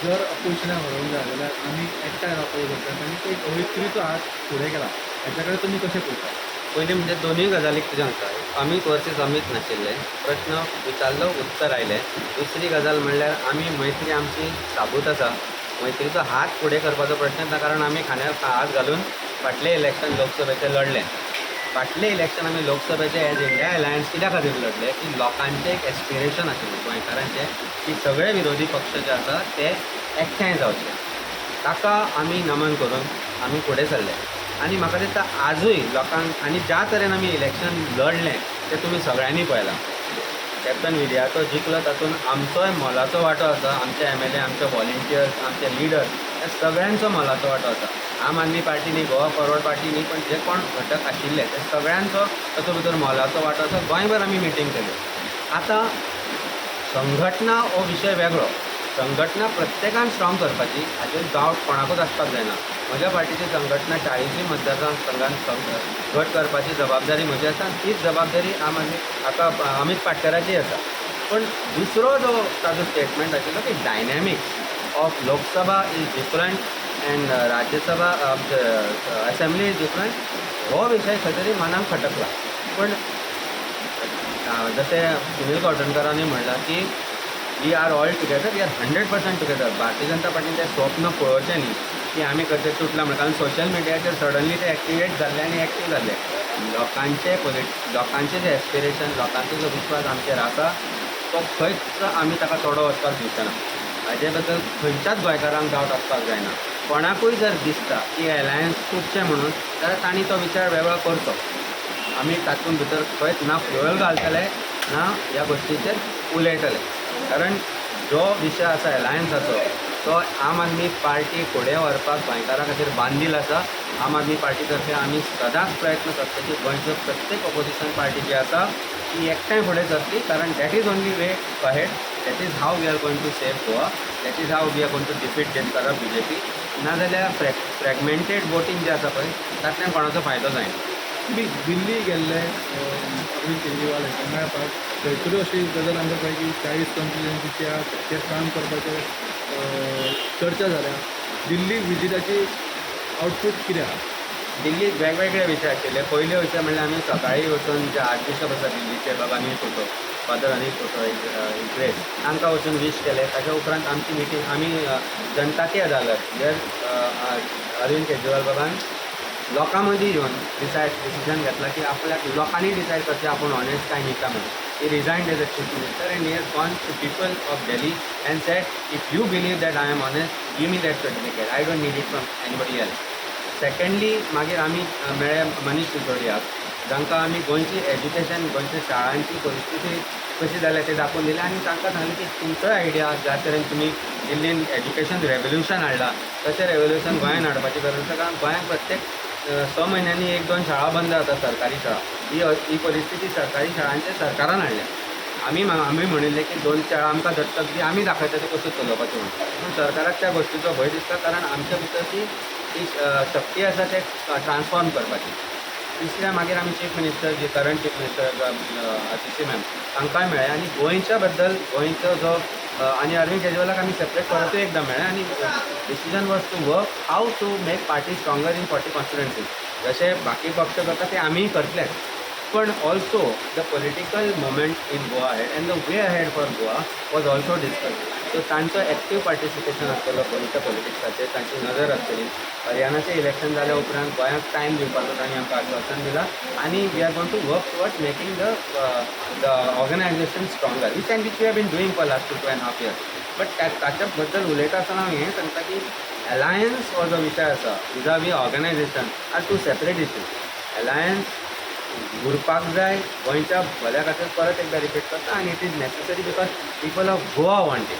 जर अपोजिशनाक व्हरोंक जाय जाल्यार आमी एकठांय रावपाक करतात आनी तो एक अवित्रीचो हात फुडें केला. हेच्या कडेन तुमी कशें पळयता? पयलीं म्हणजे दोनूय गजालीक तुजें सांगता. अमीत वर्सीस अमीत नाशिल्ले. प्रश्न विचारलो, उत्तर आयलें. दुसरी गजाल म्हणल्यार आमी मैत्री आमची साबूत आसा. मैत्रीचो हात फुडें करपाचो प्रश्न ना, कारण आमी खांद्यार हात घालून फाटलें इलेक्शन लोकसभेचें लढलें. फाटलें इलेक्शन आमी लोकसभेचें एज इंडिया अलायन्स कित्या खातीर लढले की लोकांचें एक एस्पिरेशन आशिल्लें गोंयकारांचें की सगळे विरोधी पक्ष जे आसा ते एकठांय जावचे. ताका आमी नमन करून आमी फुडें सरले. आनी म्हाका दिसता आजूय लोकांक आनी ज्या तरेन आमी इलेक्शन लढलें तें तुमी सगळ्यांनी पळयलां. कॅप्टन विजयाचो जिखलो तातूंत आमचोय मोलाचो वांटो आसा. आमचे एम.एल.ए., आमचे व्हॉलिंटियर्स, आमचे लिडर्स हे सगळ्यांचो मोलाचो वांटो आसा. आम आदमी पार्टी न्ही, गोवा फॉरवर्ड पार्टी न्ही, पण जे कोण घटक आशिल्ले ते सगळ्यांचो तातूंत भितर मोलाचो वांटो आसा. गोंयभर आमी मिटींग केली. आतां संघटना हो विशय वेगळो. संघटना प्रत्येकान स्ट्रॉंग करपाची, हाचेर डावट कोणाकूच आसपाक जायना. म्हज्या पार्टीची संघटना 40 मतदारसंघांत घट करपाची जबाबदारी म्हजी आसा. तीच जबाबदारी आम आदमी हाका अमीत पाटकराची आसा. पण दुसरो जो ताजो स्टेटमेंट आशिल्लो की dynamics of Lok Sabha is different end Rajya Sabha assembly is different, हो विशय खंय तरी मनाक खटकला. पण जशें सुनील गावडणकरांनी म्हणलां की we are all together, we are 100% together. Bharatiya Janata पार्टीन तें स्वप्न पळोवचें न्ही की आमी खंय तरी तुटला म्हणून. कारण सोशल मिडियाचेर सडनली ते एक्टिवेट जाल्ले आनी एक्टीव जाल्ले. लोकांचें जें एस्पिरेशन, लोकांचो जो विश्वास आमचेर आसा तो खंयच आमी ताका तोडो वचपाक दिवचे ना. हाजे बद्दल खंयच्याच गोंयकारांक डावट आसपाक जायना. कोणाकूय जर दिसता की अलायन्स तुटचें म्हणून जाल्यार तांणी तो विचार वेगळो करचो. आमी तातूंत भितर खंयच ना फ्युअल घालतले ना ह्या गोश्टीचेर उलयतले. कारण जो विशय आसा अलायन्साचो तो आम आदमी पार्टी फुडें व्हरपाक गोंयकारां खातीर बांदील आसा. आम आदमी पार्टी तर्फे आमी सदांच प्रयत्न करता की गोंयचो प्रत्येक ऑपोजिशन पार्टी जी आसा ती एकठांय फुडें सरतली. कारण that is only way ahead. That is how we are going to save Goa. That is how we are going to defeat this corrupt BJP. नाजाल्यार फ्रॅगमेंटेड वोटींग जें आसा पळय तातूंतल्यान कोणाचो फायदो जायना. तुमी दिल्ली गेल्ले अरविंद केजरीवाल हांकां मेळपाक. थंयसरूय अशी गजाल आमकां कळ्ळी की 40 कंपनीच्या ते काम करपाचें चर्चा जाल्या. दिल्ली विजिटाची आउटपूट कितें आहा? दिल्लीत वेगवेगळे विशय आशिल्ले. पयले विशय म्हणल्यार आमी सकाळीं वचून जे आर्चबिशप आसा दिल्लीचे बाबा Anil photo, father Anil photo egress, तांकां वचून वीश केले. ताच्या उपरांत आमची मिटींग आमी जनता की अदालत जर अरविंद केजरीवाल बाबान लोकां मदीं येवन डिसिजन घेतला की आपल्याक लोकांनी डिसायड करचें आपूण ऑनेस्ट काय न्ही काय म्हणून. He resigned as a chief minister and he has gone to people of Delhi and said if you believe that I am honest give me that certificate. I don't need it from anybody else. Secondly मागीर आमी मेळ्ळे मनीश सिसोदियाक, जांकां आमी गोंयची education, गोंयच्या शाळांची परिस्थिती कशी जाल्या ते दाखोवन दिलें. आनी तांकां सांगलें की तुमचोय आयडिया ज्या तरेन तुमी दिल्लीन एज्युकेशन रेवल्युशन हाडलां तशें रेवल्युशन गोंयांत हाडपाची गरज आसा. कारण गोंयांत प्रत्येक 6 म्हयन्यांनी 1-2 शाळा बंद जाता, सरकारी शाळा. ही परिस्थिती सरकारी शाळांच्या सरकारान हाडल्या. आमी म्हणिल्लें की 2 शाळा आमकां दत्तक दी, आमी दाखयता त्यो कश्यो चलोवपाच्यो म्हणून. पूण सरकाराक त्या गोश्टीचो भंय दिसता, कारण आमच्या भितर ती शक्ती आसा ते ट्रान्सफॉर्म करपाची. तिसऱ्या मागीर आमी चीफ मिनिस्टर जी current chief minister Atishi ma'am तांकांय मेळ्ळे आनी गोंयच्या बद्दल गोंयचो जो आनी अरविंद केजरीवालाक आमी सेपरेट परतूय एकदां मेळ्ळे. आनी decision was to work how to make party stronger in 40 constituencies. जशे बाकी पक्ष करता ते आमीय करतलेच. पण also the political moment in Goa head and the way ahead for Goa was also discuss. So तांचो एक्टीव पार्टिसिपेशन आसतलो गोंयच्या पॉलिटिक्साचेर, तांची नजर आसतली. हरियाणाचें इलेक्शन जाल्या उपरांत गोंयांक टायम दिवपाचो तांणी आमकां आश्वासन दिलां. आनी we are going to work towards making the organisation stronger, which we have been doing for last 2.5 years. But ताच्या बद्दल उलयता आसतना हांव हें सांगता की अलायन्स हो जो विशय आसा विजावी organization are two separate issues. Alliance उरपाक जाय गोंयच्या भल्या खातीर परत एकदां रिपीट करता. आनी it is necessary because people of Goa want it.